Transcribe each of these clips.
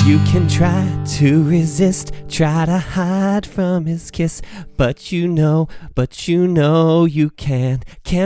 You can try to resist, try to hide from his kiss, but you know you can't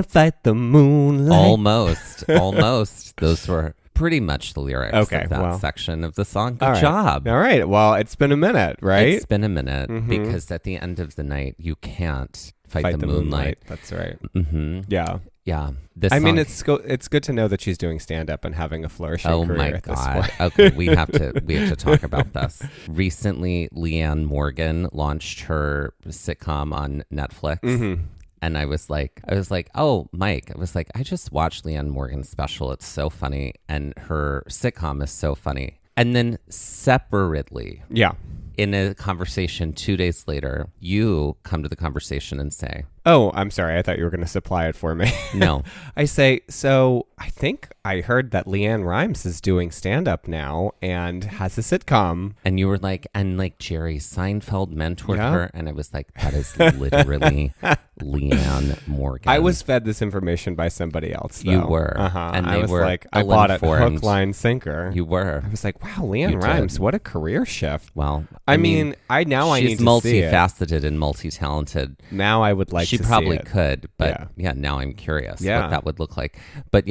fight the moonlight. Almost. Those were pretty much the lyrics of that section of the song. Good job. All right. Well, it's been a minute, right? It's been a minute because at the end of the night, you can't fight the moonlight. That's right. Mm-hmm. Yeah. Yeah. It's good to know that she's doing stand-up and having a flourishing career at this point. Okay, we have to talk about this. Recently, Leanne Morgan launched her sitcom on Netflix. Mm-hmm. And I was like, oh, Mike, I just watched Leanne Morgan's special. It's so funny. And her sitcom is so funny. And then separately, in a conversation 2 days later, you come to the conversation and say, oh, I'm sorry. I thought you were going to supply it for me. No. I say, so I think I heard that Leanne Rimes is doing stand-up now and has a sitcom. And you were like, Jerry Seinfeld mentored her. And I was like, that is literally Leanne Morgan. I was fed this information by somebody else, though. You were. And I was like, I bought it hook, line, sinker. You were. I was like, wow, Leanne Rimes, what a career shift. Well, I mean, I need to see it. She's multifaceted and multi-talented. Now I would like to see it. She probably could, but now I'm curious what that would look like. But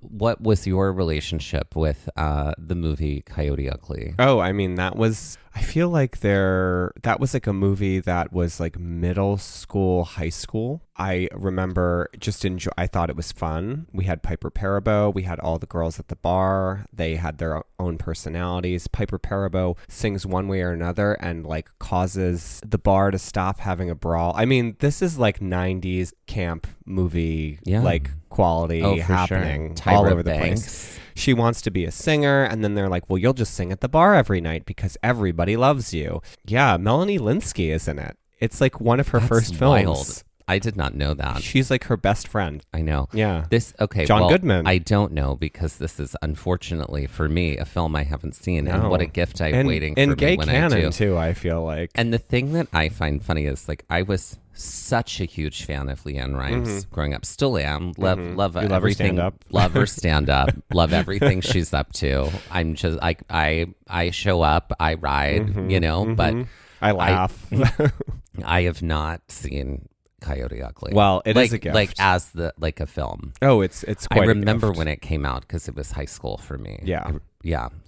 what was your relationship with the movie Coyote Ugly? Oh, I mean, I feel like that was like a movie that was like middle school, high school. I remember I thought it was fun. We had Piper Perabo. We had all the girls at the bar. They had their own personalities. Piper Perabo sings one way or another and like causes the bar to stop having a brawl. I mean, this is like 90s camp movie, like quality happening all over the place. She wants to be a singer, and then they're like, well, you'll just sing at the bar every night because everybody loves you. Yeah, Melanie Linsky is in it. It's like one of her first films. Wild. I did not know that. She's like her best friend. I know. Yeah. John Goodman. I don't know because this is unfortunately for me a film I haven't seen, and what a gift I'm waiting for me when I do. And gay canon too, I feel like. And the thing that I find funny is like I was such a huge fan of Leanne Rimes growing up. Still am. Love everything. Love her stand up. Love everything she's up to. I'm just like I show up, I ride, but I laugh. I have not seen Coyote Ugly. Well, it is a gift. Like as a film. Oh, it's quite I remember when it came out because it was high school for me. Yeah.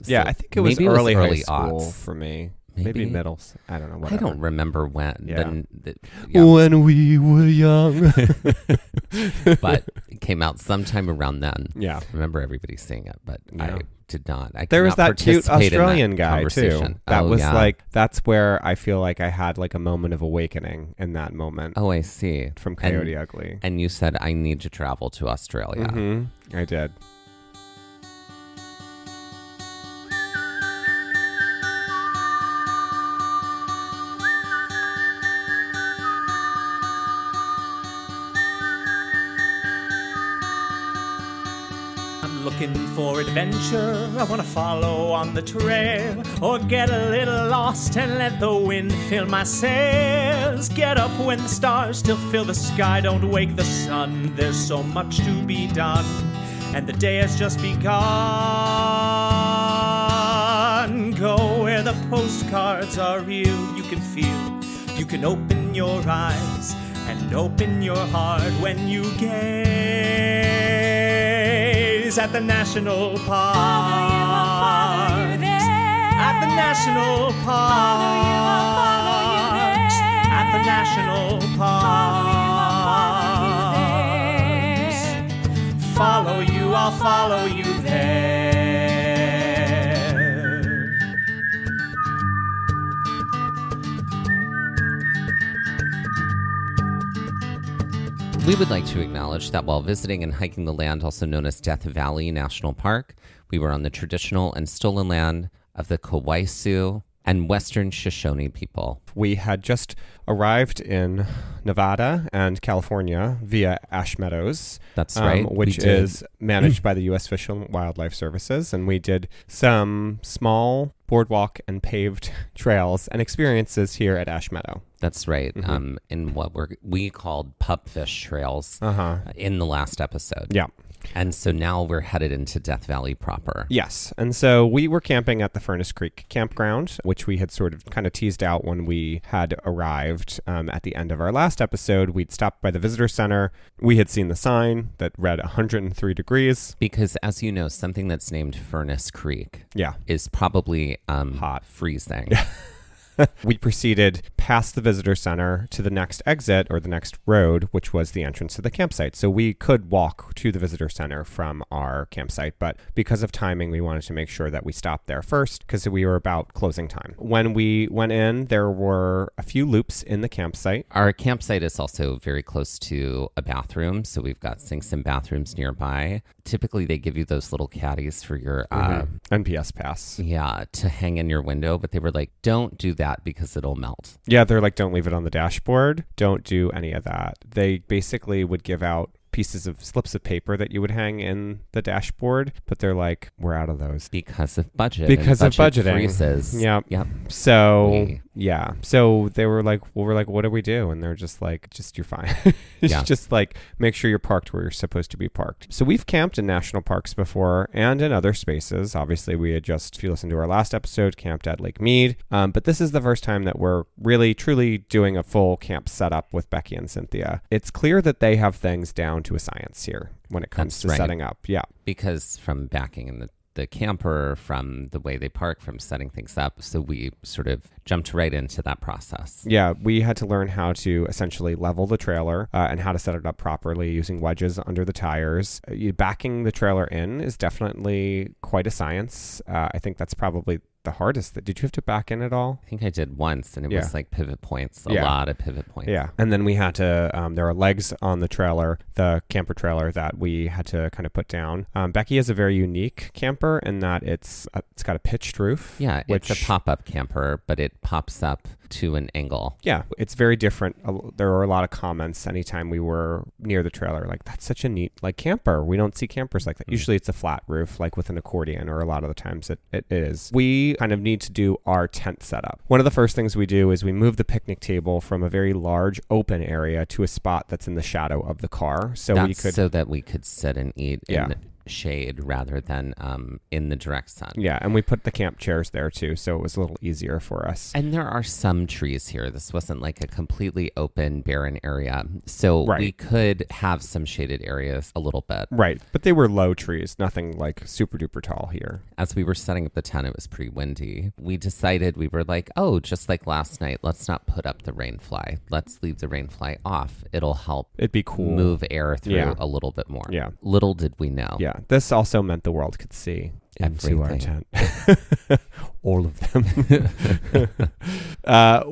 So I think it was early high school aughts. for me. Maybe middle. I don't know. Whatever. I don't remember when. Yeah. When we were young. But it came out sometime around then. Yeah. I remember everybody seeing it, but I did not. There was that cute Australian guy too. That was like, that's where I feel like I had like a moment of awakening in that moment. Oh, I see. From Coyote Ugly. And you said, I need to travel to Australia. I did. Looking for adventure, I want to follow on the trail, or get a little lost and let the wind fill my sails. Get up when the stars still fill the sky, don't wake the sun, there's so much to be done, and the day has just begun. Go where the postcards are real, you can feel, you can open your eyes and open your heart when you gaze at the national parks. At the national parks. At the national parks. Follow you, I'll follow you there. We would like to acknowledge that while visiting and hiking the land, also known as Death Valley National Park, we were on the traditional and stolen land of the Kawaiisu and Western Shoshone people. We had just arrived in Nevada and California via Ash Meadows. That's right. Which is managed by the U.S. Fish and Wildlife Services. And we did some small boardwalk and paved trails and experiences here at Ash Meadow. That's right. In what we called pupfish trails in the last episode. Yeah. And so now we're headed into Death Valley proper. Yes. And so we were camping at the Furnace Creek campground, which we had sort of kind of teased out when we had arrived at the end of our last episode. We'd stopped by the visitor center. We had seen the sign that read 103 degrees. Because as you know, something that's named Furnace Creek is probably hot, freezing. We proceeded past the visitor center to the next exit or the next road, which was the entrance to the campsite. So we could walk to the visitor center from our campsite, but because of timing, we wanted to make sure that we stopped there first because we were about closing time. When we went in, there were a few loops in the campsite. Our campsite is also very close to a bathroom, so we've got sinks and bathrooms nearby. Typically, they give you those little caddies for your NPS pass. Yeah, to hang in your window, but they were like, don't do that because it'll melt. Yeah, they're like, don't leave it on the dashboard. Don't do any of that. They basically would give out pieces of slips of paper that you would hang in the dashboard, but they're like, we're out of those because of budget. Because of budgeting. Freezes. Yep. So so they were like, well, we're like, what do we do? And they're just like, you're fine. Just like make sure you're parked where you're supposed to be parked. So we've camped in national parks before and in other spaces. Obviously, we had just, if you listen to our last episode, camped at Lake Mead, but this is the first time that we're really truly doing a full camp setup with Becky and Cynthia. It's clear that they have things down to a science here when it comes to setting up. Yeah. Because from backing in the camper, from the way they park, from setting things up. So we sort of jumped right into that process. Yeah, we had to learn how to essentially level the trailer and how to set it up properly using wedges under the tires. Backing the trailer in is definitely quite a science. I think that's probably the hardest. Did you have to back in at all? I think I did once, and it was like pivot points, a lot of pivot points. Yeah, and then we had to, there are legs on the trailer, the camper trailer that we had to kind of put down. Becky has a very unique camper in that it's got a pitched roof. Yeah, it's a pop-up camper, but it pops up to an angle. Yeah, it's very different. There were a lot of comments anytime we were near the trailer, like, that's such a neat camper. We don't see campers like that. Mm-hmm. Usually it's a flat roof, like with an accordion, or a lot of the times it is. We kind of need to do our tent setup. One of the first things we do is we move the picnic table from a very large open area to a spot that's in the shadow of the car. So that we could sit and eat in shade rather than in the direct sun. Yeah, and we put the camp chairs there too, so it was a little easier for us. And there are some trees here. This wasn't like a completely open, barren area. So we could have some shaded areas a little bit. Right, but they were low trees, nothing like super duper tall here. As we were setting up the tent, it was pretty windy. We decided, we were like, just like last night, let's not put up the rainfly. Let's leave the rainfly off. It'll help. It'd be cool. Move air through a little bit more. Yeah. Little did we know. Yeah. This also meant the world could see into our tent. All of them.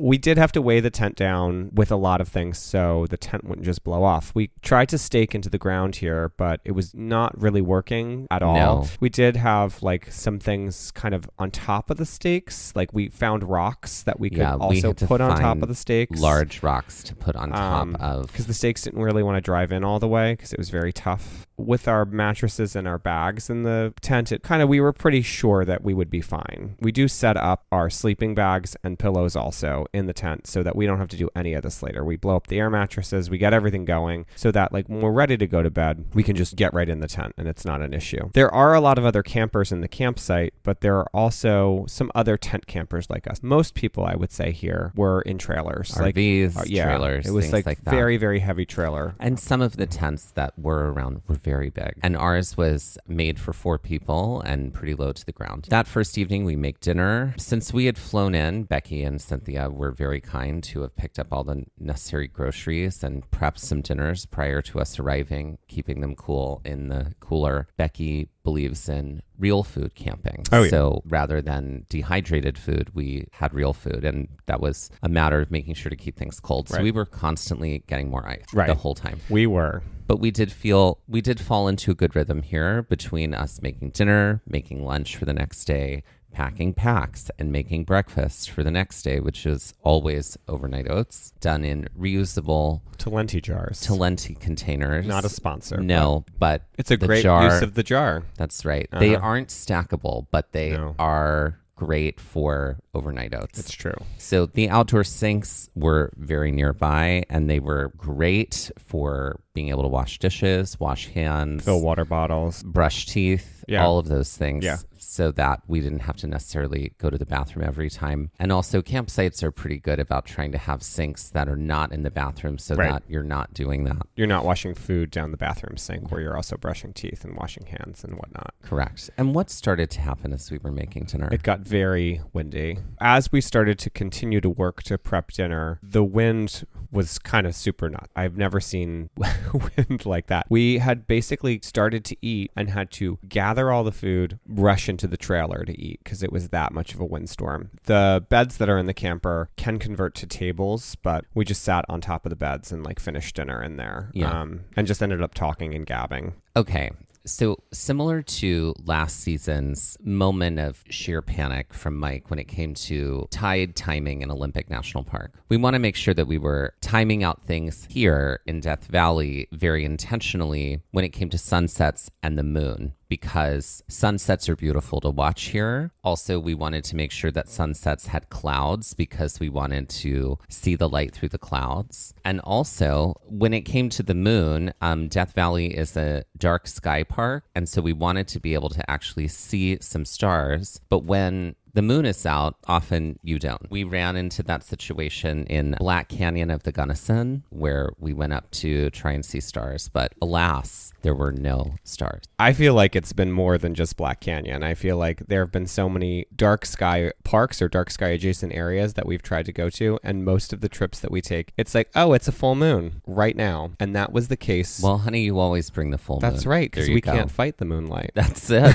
We did have to weigh the tent down with a lot of things so the tent wouldn't just blow off. We tried to stake into the ground here, but it was not really working at all. No. We did have like some things kind of on top of the stakes. Like we found rocks that we could also put on top of the stakes. Large rocks to put on top of. Because the stakes didn't really want to drive in all the way because it was very tough. With our mattresses and our bags in the tent, we were pretty sure that we would be fine. We do set up our sleeping bags and pillows also in the tent so that we don't have to do any of this later. We blow up the air mattresses, we get everything going so that like when we're ready to go to bed, we can just get right in the tent and it's not an issue. There are a lot of other campers in the campsite, but there are also some other tent campers like us. Most people, I would say here, were in trailers. RVs, trailers, it was like that. Very, very heavy trailer. And some of the tents that were around were very big. And ours was made for 4 people and pretty low to the ground. That first evening, we make dinner. Since we had flown in, Becky and Cynthia were very kind to have picked up all the necessary groceries and prepped some dinners prior to us arriving, keeping them cool in the cooler. Becky believes in real food camping. So rather than dehydrated food, we had real food. And that was a matter of making sure to keep things cold. So we were constantly getting more ice the whole time. We were. But we did fall into a good rhythm here between us making dinner, making lunch for the next day, packing packs, and making breakfast for the next day, which is always overnight oats done in reusable Talenti jars. Talenti containers. Not a sponsor. No, but it's a great use of the jar. That's right. They aren't stackable, but they are great for overnight oats. It's true. So the outdoor sinks were very nearby, and they were great for being able to wash dishes, wash hands, Fill water bottles. brush teeth, Yeah. all of those things. Yeah. So that we didn't have to necessarily go to the bathroom every time. And also campsites are pretty good about trying to have sinks that are not in the bathroom so Right. that you're not doing that. You're not washing food down the bathroom sink where you're also brushing teeth and washing hands and whatnot. Correct. And what started to happen as we were making dinner? It got very windy. As we started to continue to work to prep dinner, the wind was kind of super nuts. I've never seen wind like that. We had basically started to eat and had to gather all the food, rush into the trailer to eat because it was that much of a windstorm. The beds that are in the camper can convert to tables, but we just sat on top of the beds and like finished dinner in there. Yeah. And just ended up talking and gabbing. Okay. So similar to last season's moment of sheer panic from Mike when it came to tide timing in Olympic National Park, we want to make sure that we were timing out things here in Death Valley very intentionally when it came to sunsets and the moon, because sunsets are beautiful to watch here. Also, we wanted to make sure that sunsets had clouds because we wanted to see the light through the clouds. And also, when it came to the moon, Death Valley is a dark sky park, and so we wanted to be able to actually see some stars. But when the moon is out, often you don't. We ran into that situation in Black Canyon of the Gunnison, where we went up to try and see stars, but alas, there were no stars. I feel like it's been more than just Black Canyon. I feel like there have been so many dark sky parks or dark sky adjacent areas that we've tried to go to, and most of the trips that we take, it's like, oh, it's a full moon right now. And that was the case. Well, honey, you always bring the full moon. That's right, because There you we go. can't fight the moonlight. That's it.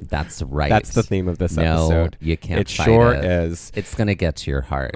That's right. That's the theme of this No, episode. you can't It fight sure it. is. It's going to get to your heart.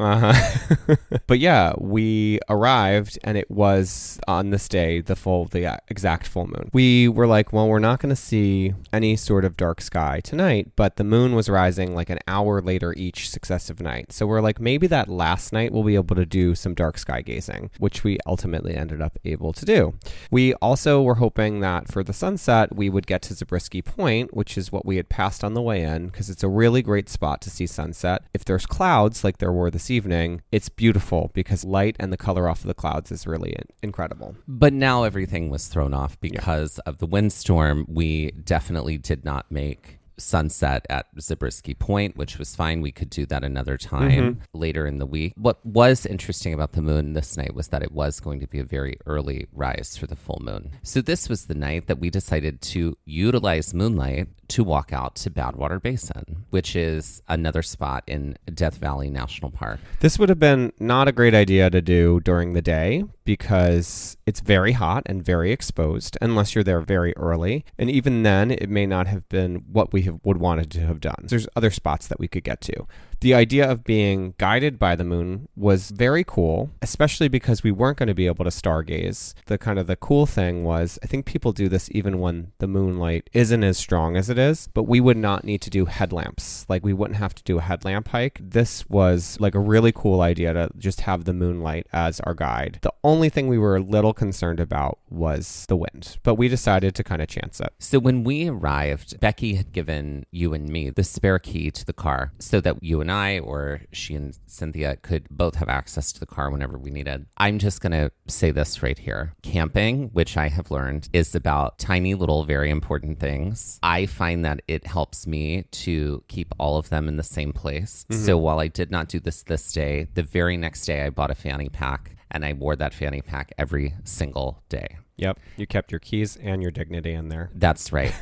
But yeah, we arrived and it was on this day, the exact full moon. We were like, well, we're not going to see any sort of dark sky tonight, but the moon was rising like an hour later each successive night. So we're like, maybe that last night we'll be able to do some dark sky gazing, which we ultimately ended up able to do. We also were hoping that for the sunset, we would get to Zabriskie Point, which is what we had passed on the way in, because it's a really great spot to see sunset. If there's clouds like there were this evening, it's beautiful because light and the color off of the clouds is really incredible. But now everything was thrown off because of the windstorm. We definitely did not make sunset at Zabriskie Point, which was fine. We could do that another time later in the week. What was interesting about the moon this night was that it was going to be a very early rise for the full moon. So this was the night that we decided to utilize moonlight to walk out to Bad Water Basin, which is another spot in Death Valley National Park. This would have been not a great idea to do during the day because it's very hot and very exposed unless you're there very early. And even then, it may not have been what we would wanted to have done. There's other spots that we could get to. The idea of being guided by the moon was very cool, especially because we weren't going to be able to stargaze. The cool thing was, I think people do this even when the moonlight isn't as strong as it is, but we would not need to do headlamps. Like we wouldn't have to do a headlamp hike. This was like a really cool idea to just have the moonlight as our guide. The only thing we were a little concerned about was the wind, but we decided to kind of chance it. So when we arrived, Becky had given you and me the spare key to the car so that you and I, or she and Cynthia, could both have access to the car whenever we needed. I'm just going to say this right here. Camping, which I have learned, is about tiny little very important things. I find that it helps me to keep all of them in the same place. So while I did not do this day, the very next day I bought a fanny pack and I wore that fanny pack every single day. Yep. You kept your keys and your dignity in there. That's right.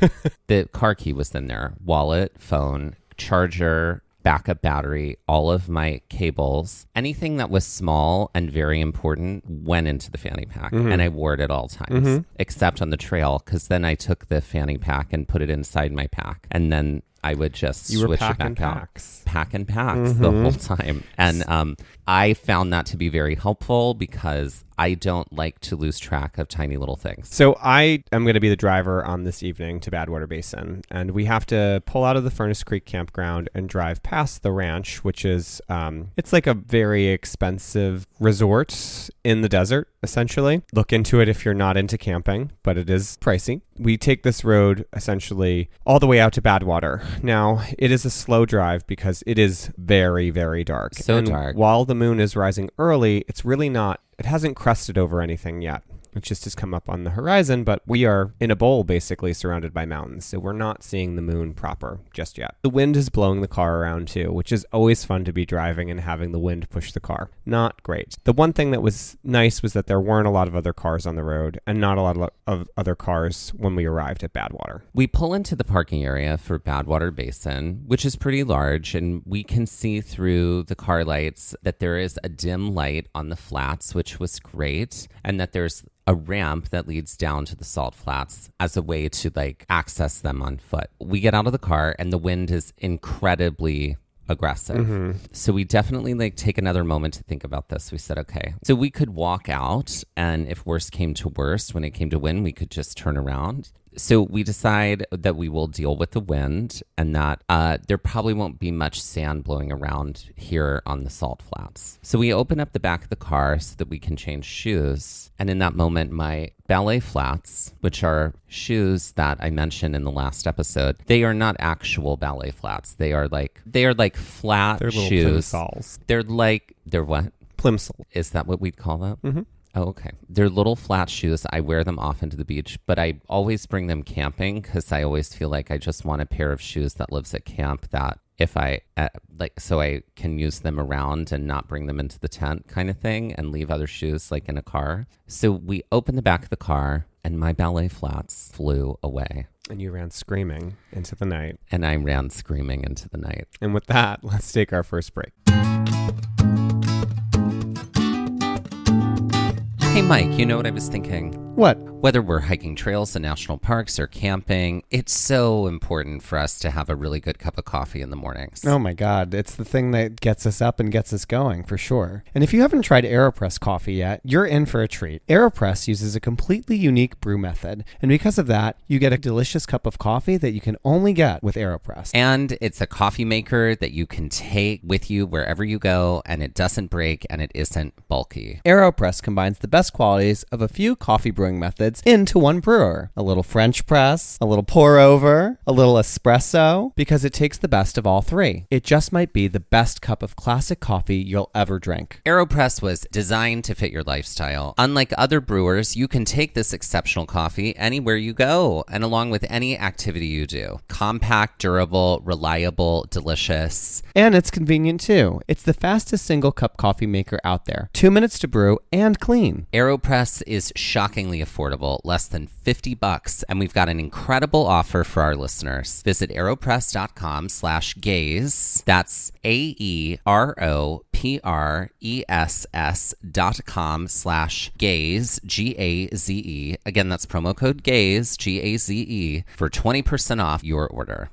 The car key was in there. Wallet, phone, charger, backup battery, all of my cables, anything that was small and very important went into the fanny pack. And I wore it at all times, except on the trail, because then I took the fanny pack and put it inside my pack. And then I would just switch it back out. Pack and packs the whole time. And I found that to be very helpful because I don't like to lose track of tiny little things. So I am going to be the driver on this evening to Bad Water Basin, and we have to pull out of the Furnace Creek campground and drive past the ranch, which is, it's like a very expensive resort in the desert, essentially. Look into it if you're not into camping, but it is pricey. We take this road essentially all the way out to Badwater. Now, it is a slow drive because it is very, very dark. So dark. While the moon is rising early, it's really not, it hasn't crested over anything yet. It just has come up on the horizon, but we are in a bowl basically surrounded by mountains, so we're not seeing the moon proper just yet. The wind is blowing the car around too, which is always fun to be driving and having the wind push the car. Not great. The one thing that was nice was that there weren't a lot of other cars on the road and not a lot of other cars when we arrived at Badwater. We pull into the parking area for Bad Water Basin, which is pretty large, and we can see through the car lights that there is a dim light on the flats, which was great, and that there's a ramp that leads down to the salt flats as a way to like access them on foot. We get out of the car and the wind is incredibly aggressive. So we definitely like take another moment to think about this. We said, okay, so we could walk out, and if worst came to worst, when it came to wind, we could just turn around. So we decide that we will deal with the wind and that there probably won't be much sand blowing around here on the salt flats. So we open up the back of the car so that we can change shoes. And in that moment, my ballet flats, which are shoes that I mentioned in the last episode, they are not actual ballet flats. They are like flat They're little shoes. plimsolls. They're what? Plimsoll. Is that what we'd call them? Oh, okay. They're little flat shoes. I wear them off into the beach, but I always bring them camping because I always feel like I just want a pair of shoes that lives at camp that if I so I can use them around and not bring them into the tent kind of thing and leave other shoes like in a car. So we open the back of the car and my ballet flats flew away. And you ran screaming into the night. And I ran screaming into the night. And with that, let's take our first break. Hey, Mike, you know what I was thinking? What? Whether we're hiking trails in national parks or camping, it's so important for us to have a really good cup of coffee in the mornings. Oh my God, it's the thing that gets us up and gets us going, for sure. And if you haven't tried AeroPress coffee yet, you're in for a treat. AeroPress uses a completely unique brew method, and because of that, you get a delicious cup of coffee that you can only get with AeroPress. And it's a coffee maker that you can take with you wherever you go, and it doesn't break, and it isn't bulky. AeroPress combines the best qualities of a few coffee brewing methods into one brewer. A little French press, a little pour over, a little espresso, because it takes the best of all three. It just might be the best cup of classic coffee you'll ever drink. AeroPress was designed to fit your lifestyle. Unlike other brewers, you can take this exceptional coffee anywhere you go and along with any activity you do. Compact, durable, reliable, delicious. And it's convenient too. It's the fastest single cup coffee maker out there. 2 minutes to brew and clean. AeroPress is shockingly affordable, less than $50, and we've got an incredible offer for our listeners. Visit aeropress.com/gaze. That's AEROPRESS.com/gaze, GAZE. Again, that's promo code GAZE, GAZE, for 20% off your order.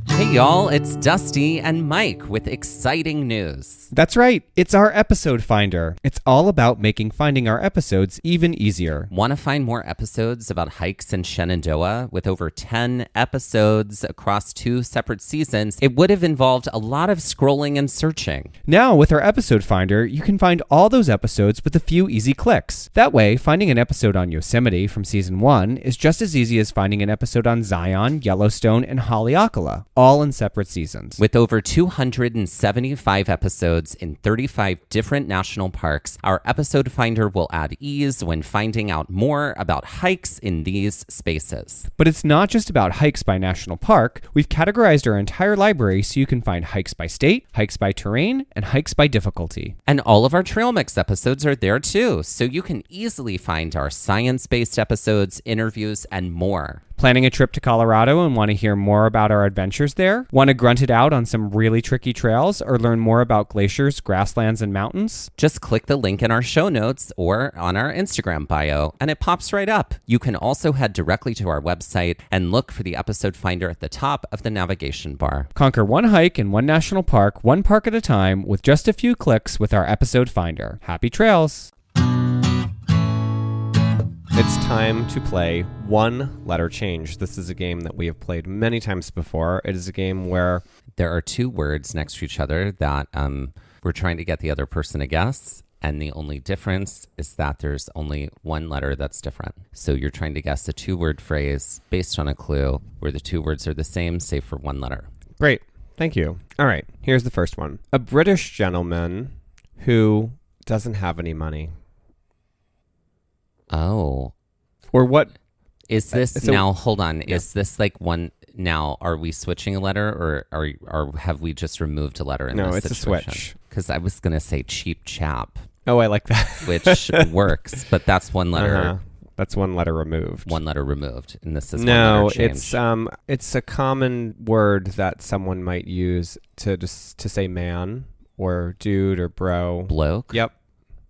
Hey y'all, it's Dusty and Mike with exciting news. That's right. It's our episode finder. It's all about making finding our episodes even easier. Want to find more episodes about hikes in Shenandoah? With over 10 episodes across 2 separate seasons, it would have involved a lot of scrolling and searching. Now, with our episode finder, you can find all those episodes with a few easy clicks. That way, finding an episode on Yosemite from season 1 is just as easy as finding an episode on Zion, Yellowstone, and Haleakala, all in separate seasons. With over 275 episodes in 35 different national parks, our episode finder will add ease when finding out more about hikes in these spaces. But it's not just about hikes by national park. We've categorized our entire library so you can find hikes by state, hikes by terrain, and hikes by difficulty. And all of our Trail Mix episodes are there too, so you can easily find our science-based episodes, interviews, and more. Planning a trip to Colorado and want to hear more about our adventures there? Want to grunt it out on some really tricky trails or learn more about glaciers, grasslands, and mountains? Just click the link in our show notes or on our Instagram bio, and it pops right up. You can also head directly to our website and look for the episode finder at the top of the navigation bar. Conquer one hike in one national park, one park at a time, with just a few clicks with our episode finder. Happy trails! It's time to play One Letter Change. This is a game that we have played many times before. It is a game where There are two words next to each other that we're trying to get the other person to guess, and the only difference is that there's only one letter that's different. So you're trying to guess a two-word phrase based on a clue where the two words are the same, save for one letter. Great. Thank you. All right. Here's the first one. A British gentleman who doesn't have any money. Oh. Or what? Is this so- now, hold on, is this like one, now are we switching a letter or have we just removed a letter in No, this it's situation? a switch. Because I was going to say cheap chap, Oh, I like that. which works, but that's one letter. Uh-huh. That's one letter removed. One letter removed, and this is No, one letter change. it's a common word that someone might use to say man or dude or bro. Bloke? Yep.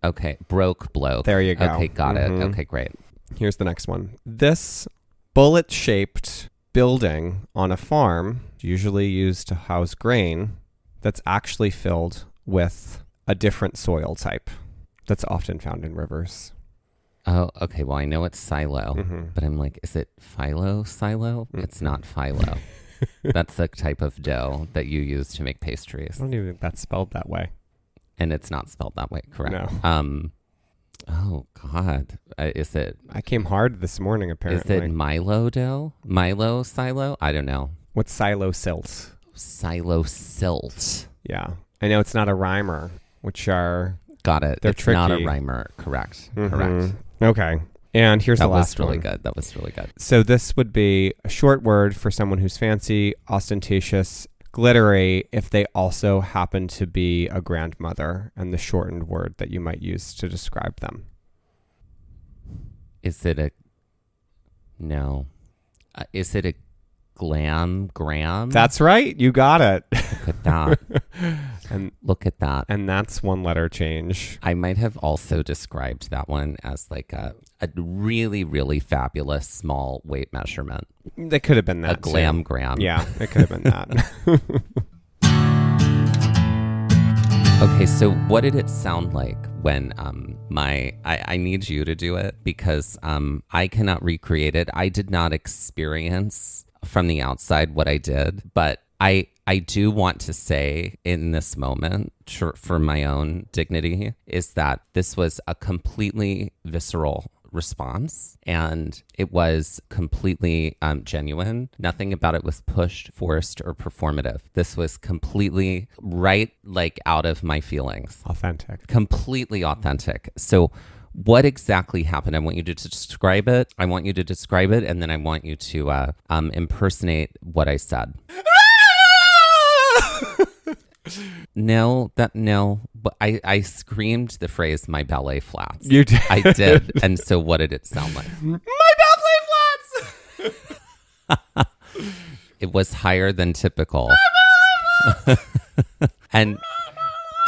Okay, bloke. There you go. Okay, got Mhm. it. Okay, great. Here's the next one. This bullet-shaped building on a farm, usually used to house grain, that's actually filled with a different soil type that's often found in rivers. Oh, okay. Well, I know it's silo, Mhm. but I'm like, is it phyllo silo? It's not phyllo. That's the type of dough that you use to make pastries, I don't even think that's spelled that way. and it's not spelled that way. Correct. No. Oh God. Is it? I came hard this morning, apparently. Is it Milo dough? Milo silo? I don't know. What's silo silt? Silo silt. Yeah. I know it's not a rhymer, which are... Got it. They're It's not a tricky. rhymer. Correct. Mhm. Correct. Okay. And here's That the last was really one. good. That was really good. So this would be a short word for someone who's fancy, ostentatious, glittery, if they also happen to be a grandmother, and the shortened word that you might use to describe them. Is it a... No. Is it a gram? That's right. You got it. Look at that. and Look at that. and that's one letter change. I might have also described that one as like a really, really fabulous small weight measurement. They could have been that. A glam too. gram. Yeah, it could have been that. Okay, so what did it sound like when I need you to do it because I cannot recreate it. I did not experience from the outside what I did, but I do want to say in this moment, for my own dignity, is that this was a completely visceral response, and it was completely genuine. Nothing about it was pushed, forced, or performative. This was completely right, like out of my feelings. Authentic. Completely authentic. So what exactly happened? I want you to describe it. I want you to describe it, and then I want you to impersonate what I said. No, but I screamed the phrase "my ballet flats." You did. I did. And so what did it sound like? My ballet flats! It was higher than typical. And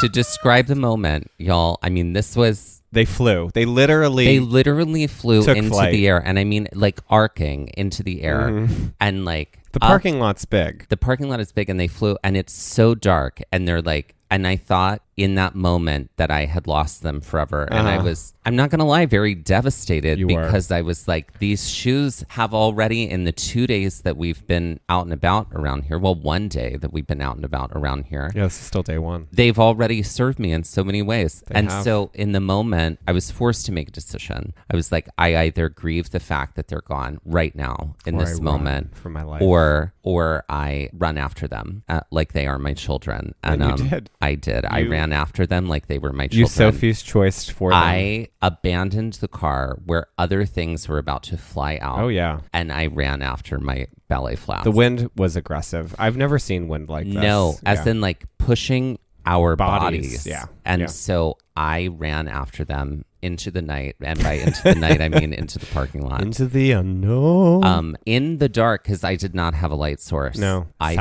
to describe the moment, y'all, I mean, this was... They flew. They literally flew took into flight. the air. And I mean, like arcing into the air. Mm-hmm. And like... The parking lot's big. The parking lot is big, and they flew, and it's so dark, and they're like, and I thought in that moment that I had lost them forever. And I was, I'm not going to lie, very devastated You were. because I was like, these shoes have already, in the 2 days that we've been out and about around here, well, one day that we've been out and about around here, Yeah, this is still day one. they've already served me in so many ways. They And have. so in the moment, I was forced to make a decision. I was like, I either grieve the fact that they're gone right now in Or this I run moment, for my life. or I run after them like they are my children. And you did. I did. I You- ran after them like they were my You children. Sophie's choice for them. I abandoned the car where other things were about to fly out. Oh, yeah. And I ran after my ballet flats. The wind was aggressive. I've never seen wind like this. No, as Yeah. in like pushing our Bodies, bodies. yeah, And yeah. so I ran after them into the night. And by into the night, I mean into the parking lot. Into the unknown. In the dark, because I did not have a light source. No. I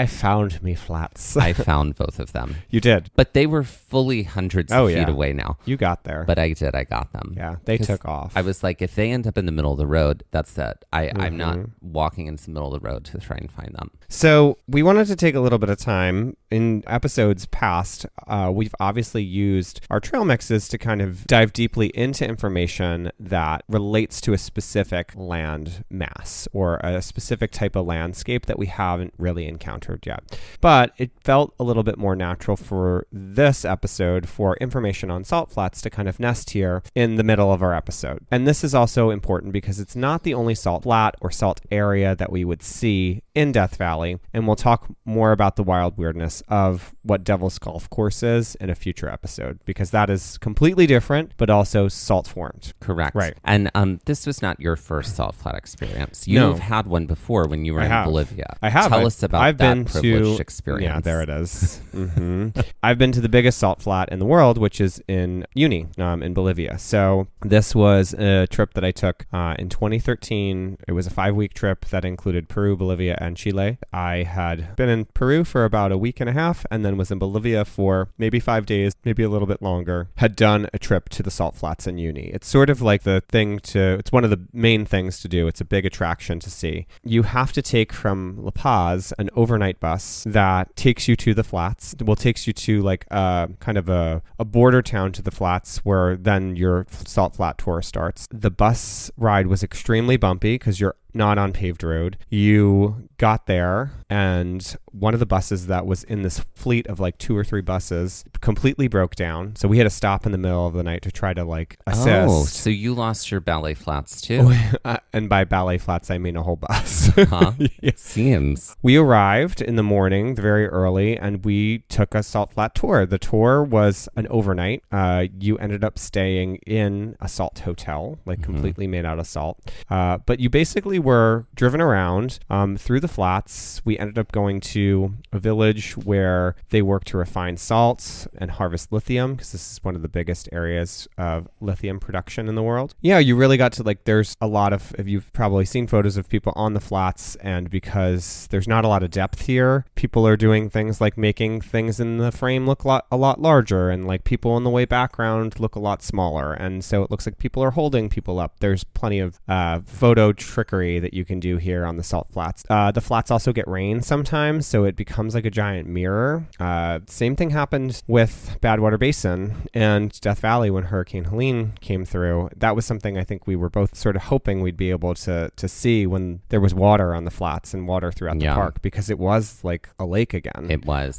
found me flats. I found both of them. You did. But they were fully hundreds of feet away now. You got there. But I got them. Yeah, they took off. I was like, if they end up in the middle of the road, that's it. I'm not walking into the middle of the road to try and find them. So we wanted to take a little bit of time. In episodes past, we've obviously used our trail mixes to kind of dive deeply into information that relates to a specific land mass or a specific type of landscape that we haven't really encountered yet. But it felt a little bit more natural for this episode for information on salt flats to kind of nest here in the middle of our episode. And this is also important because it's not the only salt flat or salt area that we would see in Death Valley. And we'll talk more about the wild weirdness of what Devil's Golf Course is in a future episode, because that is completely different, but also salt formed. Correct. Right. And this was not your first salt flat experience. You've had one before when you were in Bolivia. I have. Tell us about that privileged experience. Yeah, there it is. I've been to the biggest salt flat in the world, which is in Uyuni, in Bolivia. So this was a trip that I took in 2013. It was a 5-week trip that included Peru, Bolivia, and Chile. I had been in Peru for about a week and a half and then was in Bolivia for maybe 5 days, maybe a little bit longer. Had done a trip to the salt flats in Uyuni. It's sort of like it's one of the main things to do. It's a big attraction to see. You have to take from La Paz an overnight bus that takes you to the flats. Well, takes you to like kind of a border town to the flats where then your salt flat tour starts. The bus ride was extremely bumpy because you're not on paved road. You got there and one of the buses that was in this fleet of like 2 or 3 buses completely broke down. So we had to stop in the middle of the night to try to like assist. Oh, so you lost your ballet flats too? And by ballet flats, I mean a whole bus. Huh? Yes. Seems. We arrived in the morning very early and we took a salt flat tour. The tour was an overnight. You ended up staying in a salt hotel, like completely made out of salt. But you basically were driven around through the flats. We ended up going to a village where they work to refine salts and harvest lithium, because this is one of the biggest areas of lithium production in the world. Yeah, you really got to there's a lot of, if you've probably seen photos of people on the flats, and because there's not a lot of depth here, people are doing things like making things in the frame look a lot larger, and like people in the way background look a lot smaller. And so it looks like people are holding people up. There's plenty of photo trickery that you can do here on the salt flats. The flats also get rain sometimes, so it becomes like a giant mirror. Same thing happened with Bad Water Basin and Death Valley when Hurricane Helene came through. That was something I think we were both sort of hoping we'd be able to see when there was water on the flats and water throughout the park, because it was like a lake again. It was.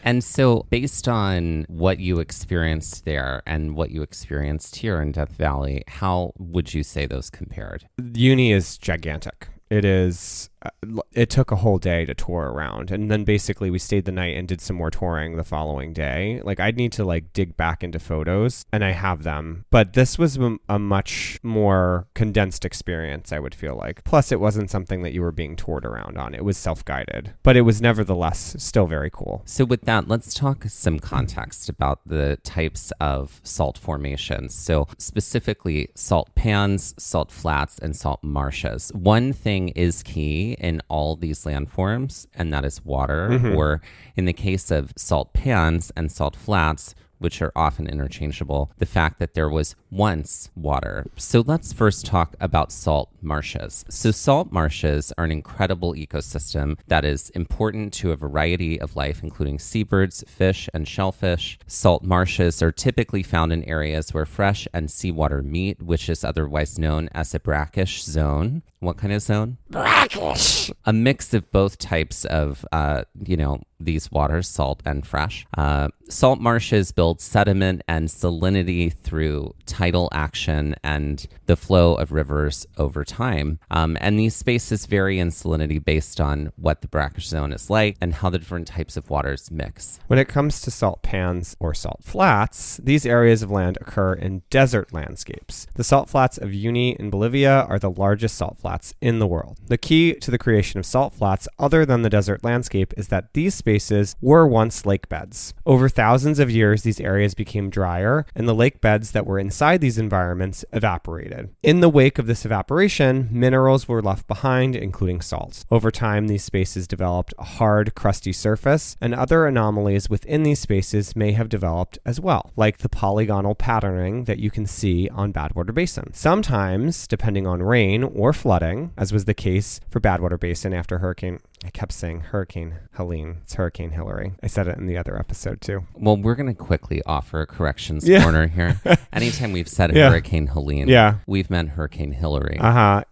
And so based on what you experienced there and what you experienced here in Death Valley, how would you say those compared? Uyuni is gigantic. It took a whole day to tour around, and then basically we stayed the night and did some more touring the following day. Like I'd need to like dig back into photos, and I have them, but this was a much more condensed experience, I would feel like. Plus it wasn't something that you were being toured around on. It was self-guided, but it was nevertheless still very cool. So with that, let's talk some context about the types of salt formations. So specifically salt pans, salt flats, and salt marshes. One thing is key in all these landforms, and that is water, or in the case of salt pans and salt flats, which are often interchangeable, the fact that there was once water. So let's first talk about salt marshes. So salt marshes are an incredible ecosystem that is important to a variety of life, including seabirds, fish, and shellfish. Salt marshes are typically found in areas where fresh and seawater meet, which is otherwise known as a brackish zone. What kind of zone? Brackish. A mix of both types of, these waters, salt and fresh. Salt marshes build sediment and salinity through tidal tidal action and the flow of rivers over time. And these spaces vary in salinity based on what the brackish zone is like and how the different types of waters mix. When it comes to salt pans or salt flats, these areas of land occur in desert landscapes. The salt flats of Uyuni in Bolivia are the largest salt flats in the world. The key to the creation of salt flats, other than the desert landscape, is that these spaces were once lake beds. Over thousands of years, these areas became drier, and the lake beds that were inside these environments evaporated. In the wake of this evaporation, minerals were left behind, including salt. Over time, these spaces developed a hard, crusty surface, and other anomalies within these spaces may have developed as well, like the polygonal patterning that you can see on Bad Water Basin. Sometimes, depending on rain or flooding, as was the case for Bad Water Basin after I kept saying Hurricane Helene. It's Hurricane Hillary. I said it in the other episode too. Well, we're going to quickly offer a corrections corner here. Anytime we've said Hurricane Helene, we've meant Hurricane Hillary.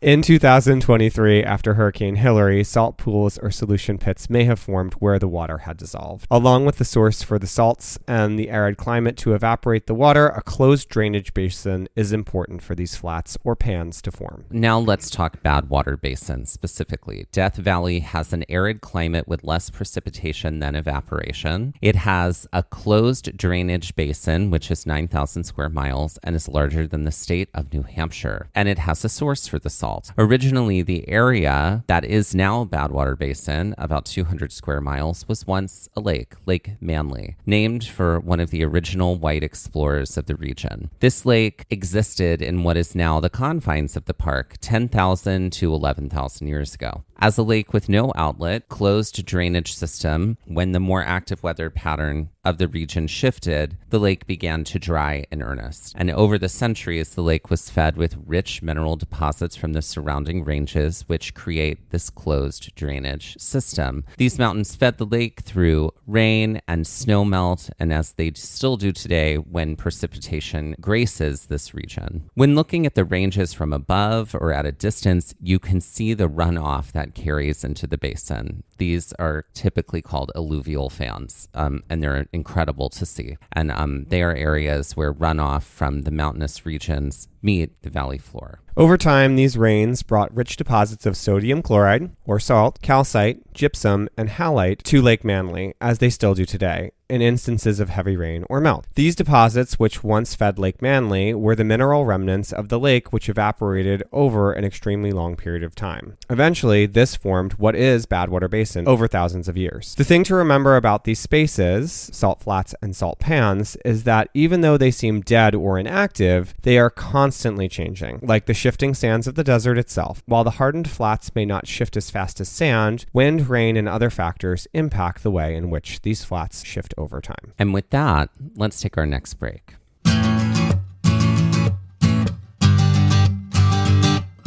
In 2023, after Hurricane Hillary, salt pools or solution pits may have formed where the water had dissolved. Along with the source for the salts and the arid climate to evaporate the water, a closed drainage basin is important for these flats or pans to form. Now let's talk Bad Water Basin specifically. Death Valley has an arid climate with less precipitation than evaporation. It has a closed drainage basin, which is 9,000 square miles and is larger than the state of New Hampshire. And it has a source for the salt. Originally, the area that is now Bad Water Basin, about 200 square miles, was once a lake, Lake Manly, named for one of the original white explorers of the region. This lake existed in what is now the confines of the park 10,000 to 11,000 years ago. As a lake with no outlet, closed drainage system, when the more active weather pattern of the region shifted, the lake began to dry in earnest. And over the centuries, the lake was fed with rich mineral deposits from the surrounding ranges, which create this closed drainage system. These mountains fed the lake through rain and snow melt, and as they still do today when precipitation graces this region. When looking at the ranges from above or at a distance, you can see the runoff that carries into the basin. These are typically called alluvial fans, and they're incredible to see. And they are areas where runoff from the mountainous regions meet the valley floor. Over time, these rains brought rich deposits of sodium chloride, or salt, calcite, gypsum, and halite to Lake Manly, as they still do today, in instances of heavy rain or melt. These deposits, which once fed Lake Manly, were the mineral remnants of the lake which evaporated over an extremely long period of time. Eventually, this formed what is Bad Water Basin over thousands of years. The thing to remember about these spaces, salt flats and salt pans, is that even though they seem dead or inactive, they are constantly changing, like the shifting sands of the desert itself. While the hardened flats may not shift as fast as sand, wind, rain, and other factors impact the way in which these flats shift over time. And with that, let's take our next break.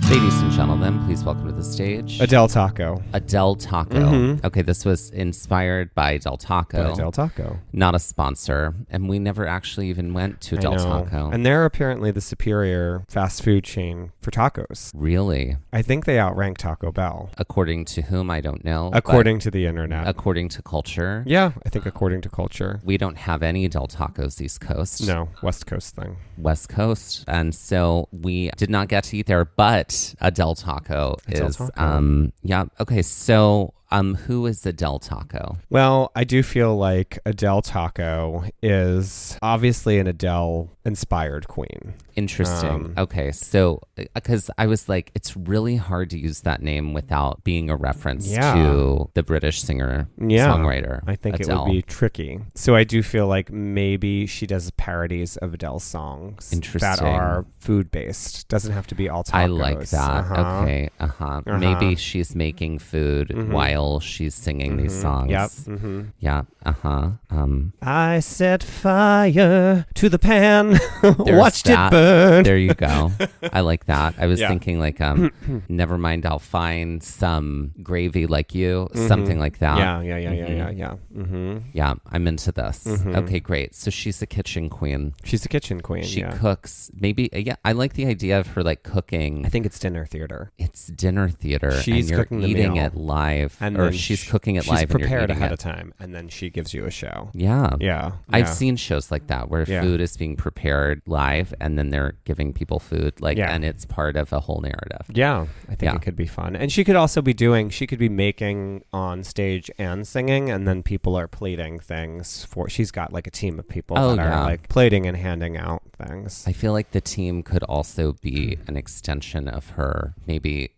Ladies and gentlemen, please welcome to the stage Adele Taco. Adele Taco. Mm-hmm. Okay, this was inspired by Del Taco. Del Taco. Not a sponsor. And we never actually even went to Del Taco. And they're apparently the superior fast food chain for tacos. Really? I think they outrank Taco Bell. According to whom, I don't know. According to the internet. According to culture. Yeah, I think according to culture. We don't have any Del Tacos East Coast. No, West Coast thing. West Coast. And so we did not get to eat there, but a Del Taco is, yeah. Okay, so who is a Del Taco? Well, I do feel like a Del Taco is obviously an Adele-inspired queen. Interesting. Okay, so because I was like, it's really hard to use that name without being a reference to the British singer-songwriter. I think Adele. it would be tricky. So I do feel like maybe she does parodies of Adele songs that are food-based. Doesn't have to be all tacos. I like that. Okay. Maybe she's making food while she's singing these songs. Yep. Yeah. I set fire to the pan, watched that. it burn. There you go. I like that. I was thinking like, never mind, I'll find some gravy like you, something like that. Yeah. Yeah, I'm into this. Okay, great. So she's a kitchen queen. She's a kitchen queen. She cooks. Maybe, I like the idea of her like cooking. I think it's dinner theater. It's dinner theater. She's and you're cooking the eating meal. it live. and or then she's cooking it she's live and you're prepared eating ahead it. of time, and then she gives you a show. Yeah. Yeah. I've seen shows like that where Yeah. food is being prepared live and then they're giving people food, like, Yeah. and it's part of a whole narrative. Yeah, I think it could be fun. And she could also be she could be making on stage and singing, and then people are plating things she's got like a team of people that are like plating and handing out things. I feel like the team could also be an extension of her. Maybe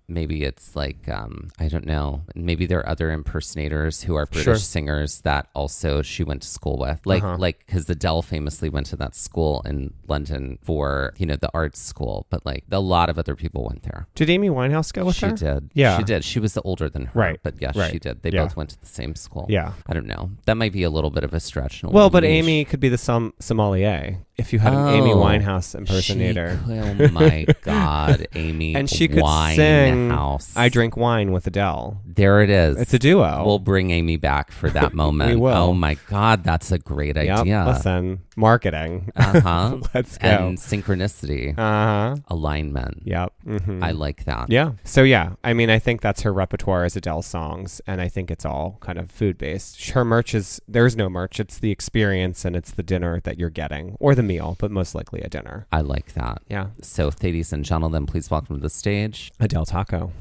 it's like, I don't know, maybe there are other impersonators who are British singers that also she went to school with. Like, because Adele famously went to that school in London for, the arts school, but like a lot of other people went there. Did Amy Winehouse go with her? She did. Yeah. She did. She was older than her. Right. But yes, Right. she did. They Yeah. both went to the same school. Yeah. I don't know. That might be a little bit of a stretch. Well, but Amy could be the sommelier if you had an Amy Winehouse impersonator. Oh my God, Amy. And she could sing Winehouse. I Drink Wine with Adele. There it is. It's a duo. We'll bring Amy back for that moment. We will. Oh my God, that's a great idea. Listen, marketing. Uh-huh. Let's go. And synchronicity. Uh-huh. Alignment. Yep. Mm-hmm. I like that. Yeah. So yeah, I mean, I think that's her repertoire as Adele songs, and I think it's all kind of food based. Her merch there's no merch. It's the experience and it's the dinner that you're getting, or the meal, but most likely a dinner. I like that. Yeah. So, ladies and gentlemen, please welcome to the stage Adele Taco.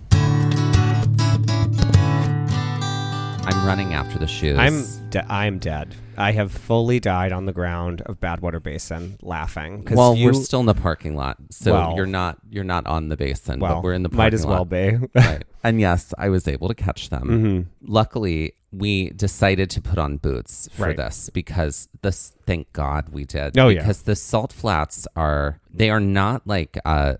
I'm running after the shoes. I'm dead. I have fully died on the ground of Bad Water Basin laughing. Well, we're still in the parking lot, so Well, you're not on the basin, but we're in the parking might as lot. well be. Right. And yes, I was able to catch them. Mm-hmm. Luckily, we decided to put on boots for Right. this because thank God we did. Oh, yeah. Because the salt flats are not like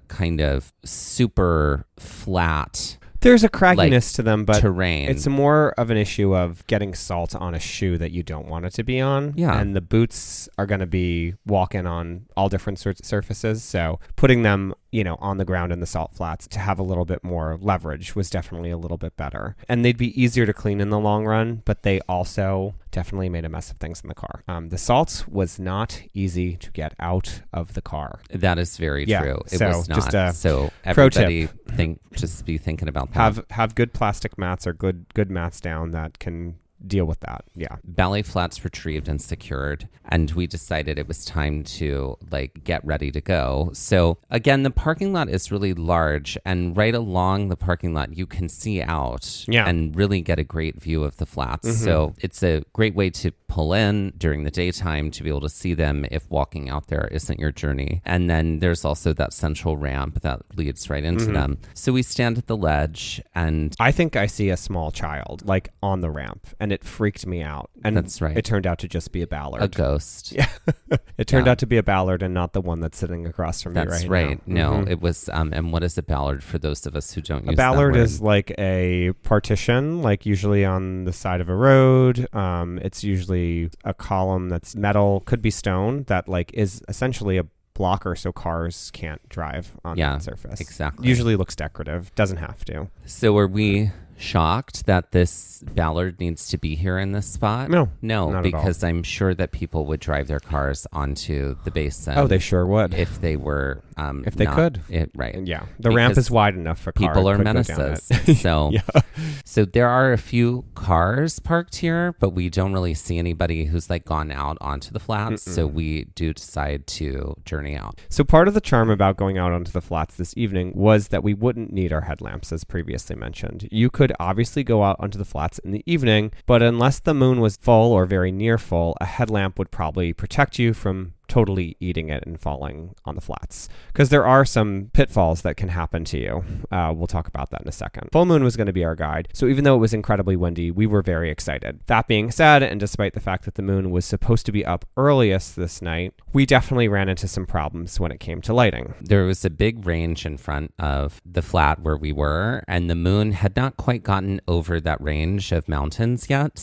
kind of super flat There's a cragginess to them, but terrain. it's more of an issue of getting salt on a shoe that you don't want it to be on. Yeah. And the boots are going to be walking on all different sorts of surfaces. So putting them, on the ground in the salt flats to have a little bit more leverage was definitely a little bit better. And they'd be easier to clean in the long run, but they also definitely made a mess of things in the car. The salt was not easy to get out of the car. That is very Yeah, true. It so was not. just a So pro tip. everybody just be thinking about that. Have good plastic mats or good mats down that can deal with that. Yeah. Ballet flats retrieved and secured, and we decided it was time to get ready to go. So again, the parking lot is really large, and right along the parking lot you can see out and really get a great view of the flats. Mm-hmm. So it's a great way to pull in during the daytime to be able to see them if walking out there isn't your journey. And then there's also that central ramp that leads right into them. So we stand at the ledge, and I think I see a small child on the ramp, and it freaked me out. And That's right. It turned out to just be a ballard. a ghost. Yeah. It turned out to be a ballard and not the one that's sitting across from That's me right. now. No, Mhm. it was. And what is a ballard for those of us who don't use A ballard that word? is like a partition, usually on the side of a road. It's usually a column that's metal, could be stone, that is essentially a blocker so cars can't drive on that surface. Exactly. Usually looks decorative. Doesn't have to. So are we shocked that this ballard needs to be here in this spot? No, not at because I'm sure that people would drive their cars onto the basin. Oh, they sure would. If they were, if they could. Right. Yeah. The ramp Because is wide enough for cars. people are could go down menaces. it. So, Yeah. so there are a few cars parked here, but we don't really see anybody who's gone out onto the flats. So we do decide to journey out. So part of the charm about going out onto the flats this evening was that we wouldn't need our headlamps, as previously mentioned. You could obviously go out onto the flats in the evening, but unless the moon was full or very near full, a headlamp would probably protect you from totally eating it and falling on the flats, because there are some pitfalls that can happen to you. We'll talk about that in a second. Full moon was going to be our guide, so even though it was incredibly windy, we were very excited. That being said, and despite the fact that the moon was supposed to be up earliest this night, we definitely ran into some problems when it came to lighting. There was a big range in front of the flat where we were, and the moon had not quite gotten over that range of mountains yet.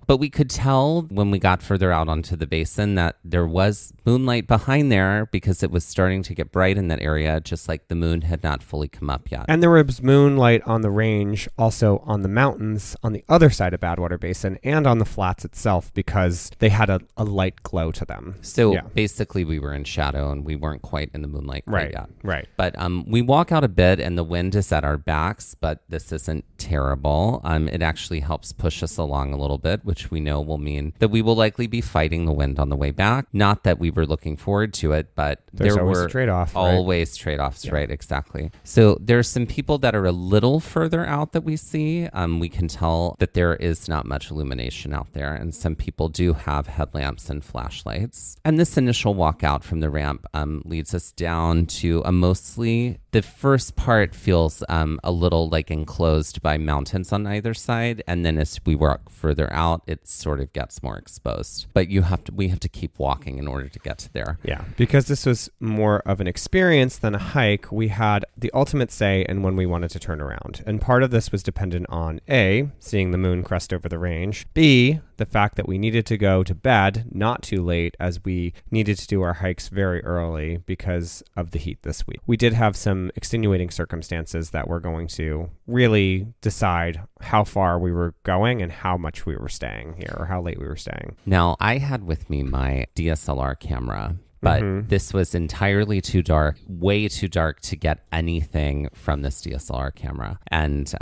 But we could tell when we got further out onto the basin that there was moonlight moonlight behind there because it was starting to get bright in that area, just like the moon had not fully come up yet. And there was moonlight on the range, also on the mountains on the other side of Badwater Basin and on the flats itself because they had a light glow to them. So basically we were in shadow and we weren't quite in the moonlight quite yet. Right. But we walk out a bit and the wind is at our backs, but this isn't terrible. It actually helps push us along a little bit, which we know will mean that we will likely be fighting the wind on the way back. Not that we were looking forward to it, but There's there always were a trade-off, right? always trade-offs, right? Exactly. So there's some people that are a little further out that we see. We can tell that there is not much illumination out there, and some people do have headlamps and flashlights. And this initial walk out from the ramp leads us down to a mostly, the first part feels a little like enclosed by mountains on either side, and then as we walk further out, it sort of gets more exposed. But we have to keep walking in order to get to there. Yeah, because this was more of an experience than a hike, we had the ultimate say in when we wanted to turn around. And part of this was dependent on A, seeing the moon crest over the range, B, the fact that we needed to go to bed not too late as we needed to do our hikes very early because of the heat this week. We did have some extenuating circumstances that were going to really decide how far we were going and how much we were staying here or how late we were staying. Now, I had with me my DSLR camera, but this was entirely too dark, way too dark to get anything from this DSLR camera. And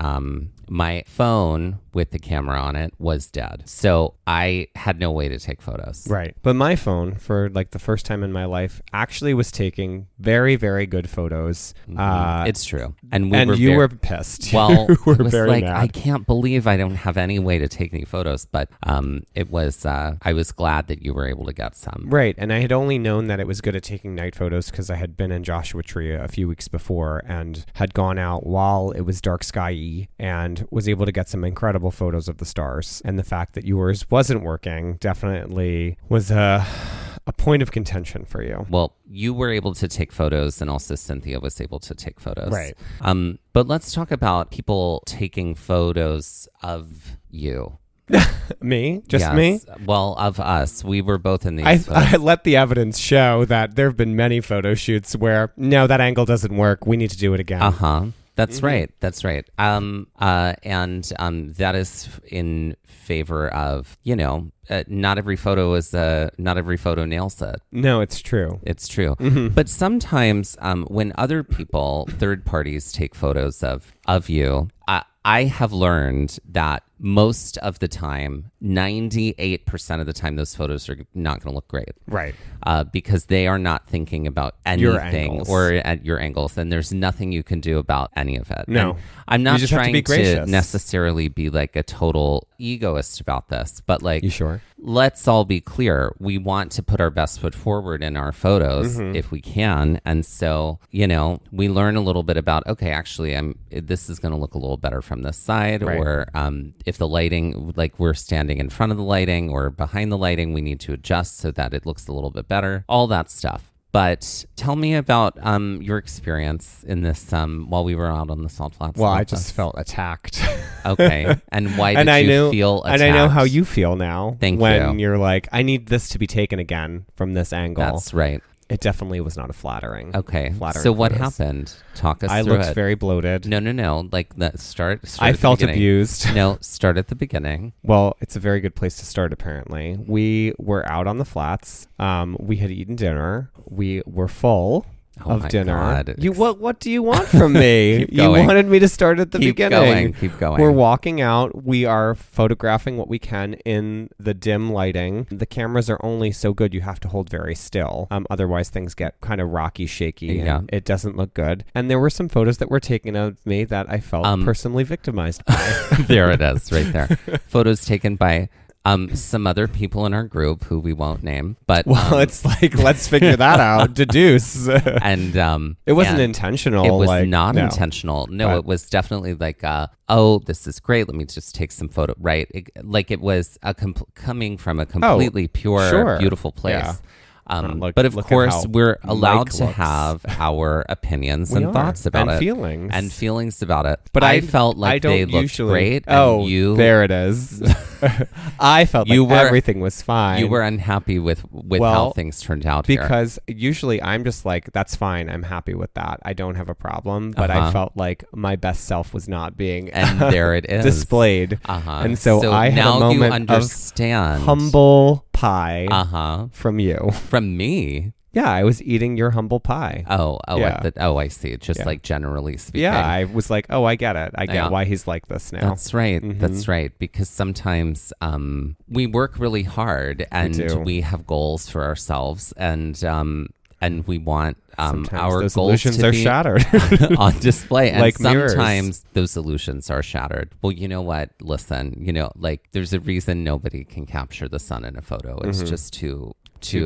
my phone with the camera on it was dead. So I had no way to take photos. Right. But my phone, for like the first time in my life, actually was taking very, very good photos. It's true. And you were pissed. Well, you were it was very like, mad. I can't believe I don't have any way to take any photos. But it was, I was glad that you were able to get some. Right. And I had only known that it was good at taking night photos because I had been in Joshua Tree a few weeks before and had gone out while it was dark sky-y and was able to get some incredible photos of the stars. And the fact that yours wasn't working definitely was a point of contention for you. Well, you were able to take photos and also Cynthia was able to take photos. Right. But let's talk about people taking photos of you. Me? Just Yes. me? Well, of us. We were both in these. I let the evidence show that there have been many photo shoots where, no, that angle doesn't work. We need to do it again. Uh-huh. That's right. That's right. And that is in favor of, not every photo nails it. No, it's true. It's true. But sometimes when other people, third parties, take photos of you, I have learned that most of the time, 98% of the time, those photos are not going to look great. Right. Because they are not thinking about Your anything angles. or at your angles, and there's nothing you can do about any of it. No. And I'm not You just have to trying be to gracious. necessarily be like a total egoist about this, but like, You sure? let's all be clear. We want to put our best foot forward in our photos if we can. And so, we learn a little bit about, okay, actually, this is going to look a little better from this side. Right. Or if the lighting, like we're standing in front of the lighting or behind the lighting, we need to adjust so that it looks a little bit better. All that stuff. But tell me about your experience in this while we were out on the Salt Flats. Well, I just felt attacked. Okay. And why did you feel attacked? And I know how you feel now. Thank when you. you're like, I need this to be taken again from this angle. That's right. It definitely was not a flattering. Okay. Flattering So what photos. happened? Talk us I through looked it. very bloated. No. Like start I at the felt beginning. abused. No, start at the beginning. Well, it's a very good place to start, apparently. We were out on the flats. We had eaten dinner. We were full of my dinner. God. What do you want from me? Keep You going. wanted me to start at the beginning. Keep going. We're walking out. We are photographing what we can in the dim lighting. The cameras are only so good. You have to hold very still. Otherwise, things get kind of rocky, shaky, and Yeah. it doesn't look good. And there were some photos that were taken of me that I felt personally victimized by. There it is, right there. Photos taken by some other people in our group who we won't name, but Well, it's like, let's figure that out. Deduce. and It wasn't and intentional. It was like, not no. intentional. No, But- it was definitely like, oh, this is great. Let me just take some photo. Right, it was coming from a completely pure, sure. beautiful place. Yeah. But of look at course, how we're allowed Mike to looks. have our opinions We and are. thoughts about And it, feelings. and feelings about it. But I felt like I don't they looked usually, great. Oh, and you there it is. I felt like everything was fine. You were unhappy with how things turned out here. Because usually I'm just like, that's fine. I'm happy with that. I don't have a problem. But I felt like my best self was not being and there it is. displayed. And so I had now a moment you understand. of humble pie from you. From me? Yeah, I was eating your humble pie. Yeah. I see. Just like generally speaking. Yeah, I was like, I get it. I get why he's like this now. That's right. That's right. Because sometimes we work really hard and we have goals for ourselves and we want our those goals illusions to are be shattered on display. And like sometimes mirrors. those illusions are shattered. Well, you know what? Listen, like there's a reason nobody can capture the sun in a photo. It's just too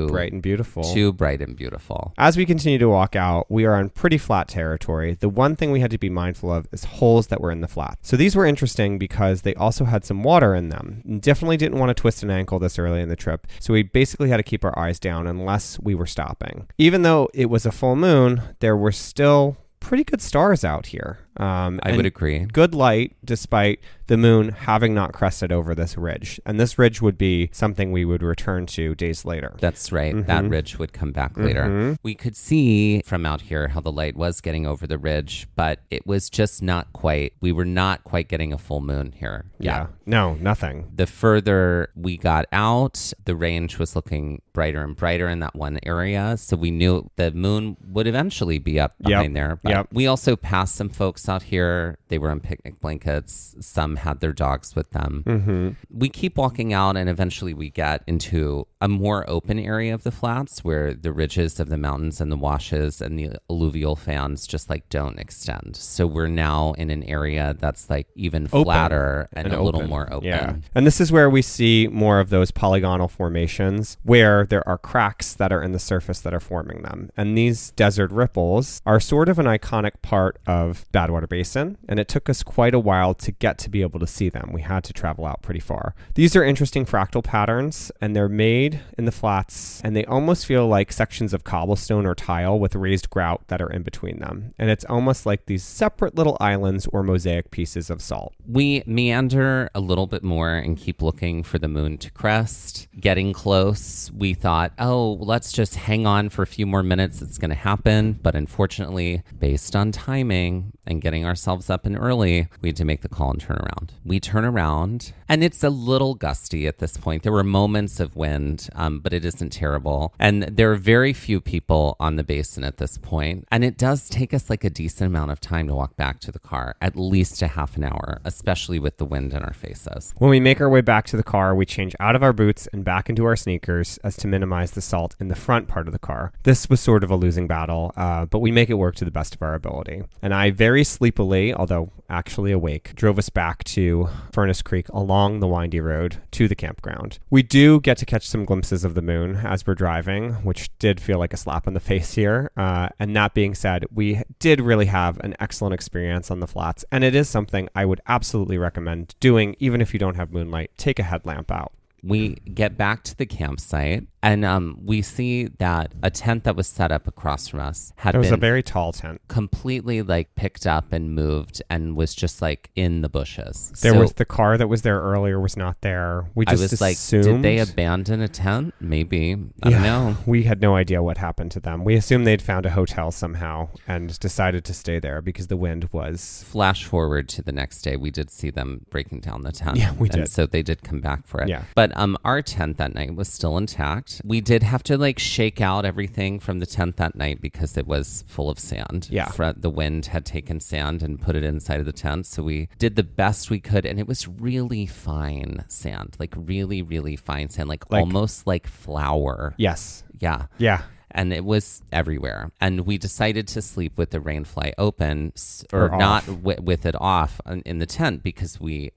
bright and beautiful. Too bright and beautiful. As we continue to walk out, we are on pretty flat territory. The one thing we had to be mindful of is holes that were in the flat. So these were interesting because they also had some water in them. Definitely didn't want to twist an ankle this early in the trip. So we basically had to keep our eyes down unless we were stopping. Even though it was a full moon, there were still pretty good stars out here. I would agree. Good light, despite the moon having not crested over this ridge. And this ridge would be something we would return to days later. That's right. That ridge would come back later. We could see from out here how the light was getting over the ridge, but it was just not quite. We were not quite getting a full moon here. Yeah. No, nothing. The further we got out, the range was looking brighter and brighter in that one area. So we knew the moon would eventually be up behind there. But we also passed some folks out here. They were on picnic blankets. Some had their dogs with them. We keep walking out and eventually we get into a more open area of the flats where the ridges of the mountains and the washes and the alluvial fans just like don't extend. So we're now in an area that's like even flatter and a little more open. Yeah. And this is where we see more of those polygonal formations where there are cracks that are in the surface that are forming them. And these desert ripples are sort of an iconic part of Bad Water Basin. And it took us quite a while to get to be able to see them. We had to travel out pretty far. These are interesting fractal patterns and they're made in the flats and they almost feel like sections of cobblestone or tile with raised grout that are in between them. And it's almost like these separate little islands or mosaic pieces of salt. We meander a little bit more and keep looking for the moon to crest. Getting close, we thought, let's just hang on for a few more minutes. It's going to happen. But unfortunately, based on timing and getting ourselves up and early, we had to make the call and turn around. We turn around and it's a little gusty at this point. There were moments of wind, but it isn't terrible. And there are very few people on the basin at this point. And it does take us like a decent amount of time to walk back to the car, at least a half an hour, especially with the wind in our faces. When we make our way back to the car, we change out of our boots and back into our sneakers as to minimize the salt in the front part of the car. This was sort of a losing battle, but we make it work to the best of our ability. And I very sleepily, although actually awake, drove us back to Furnace Creek along the windy road to the campground. We do get to catch some glimpses of the moon as we're driving, which did feel like a slap in the face here. And that being said, we did really have an excellent experience on the flats. And it is something I would absolutely recommend doing, even if you don't have moonlight. Take a headlamp out. We get back to the campsite and we see that a tent that was set up across from us had been a very tall tent, completely like picked up and moved and was just like in the bushes. There was the car that was there earlier was not there. We just assumed. Did they abandon a tent? Maybe. I don't know. We had no idea what happened to them. We assumed they'd found a hotel somehow and decided to stay there because the wind was... Flash forward to the next day, we did see them breaking down the tent. Yeah, we did. And so they did come back for it. Yeah. But our tent that night was still intact. We did have to like shake out everything from the tent that night because it was full of sand. Yeah. The wind had taken sand and put it inside of the tent. So we did the best we could. And it was really fine sand, like really, really fine sand, like almost like flour. Yes. Yeah. Yeah. And it was everywhere. And we decided to sleep with the rainfly open or not with it off in the tent because we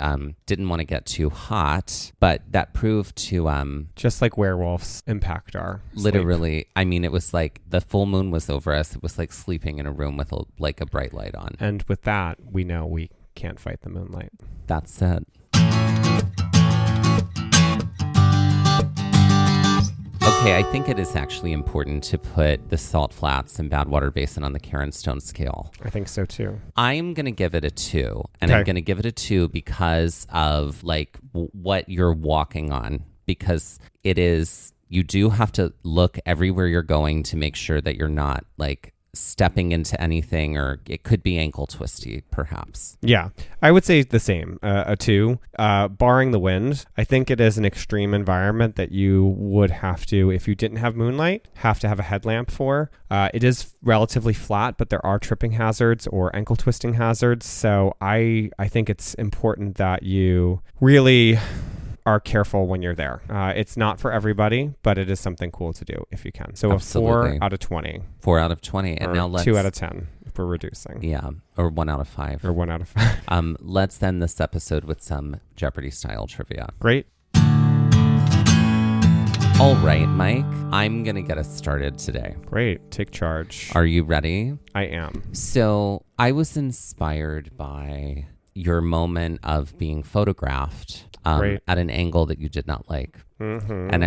didn't want to get too hot. But that proved to... just like werewolves impact our literally, sleep. I mean, it was like the full moon was over us. It was like sleeping in a room with a bright light on. And with that, we know we can't fight the moonlight. That's it. Okay, I think it is actually important to put the Salt Flats and Bad Water Basin on the Karen Stone scale. I think so too. I'm going to give it a 2. And Okay. I'm going to give it a 2 because of like what you're walking on. Because it is, you do have to look everywhere you're going to make sure that you're not like stepping into anything, or it could be ankle twisty, perhaps. Yeah, I would say the same, a 2. Barring the wind, I think it is an extreme environment that you would have to, if you didn't have moonlight, have to have a headlamp for. It is relatively flat, but there are tripping hazards or ankle twisting hazards. So I think it's important that you really are careful when you're there. It's not for everybody, but it is something cool to do if you can. So Absolutely. a 4 out of 20. 4 out of 20. And Or now let's 2 out of 10 if we're reducing. Yeah, or 1 out of 5. Or 1 out of 5. Let's end this episode with some Jeopardy style trivia. Great. All right, Mike, I'm going to get us started today. Great. Take charge. Are you ready? I am. So I was inspired by your moment of being photographed Great. at an angle that you did not like. Mm-hmm. And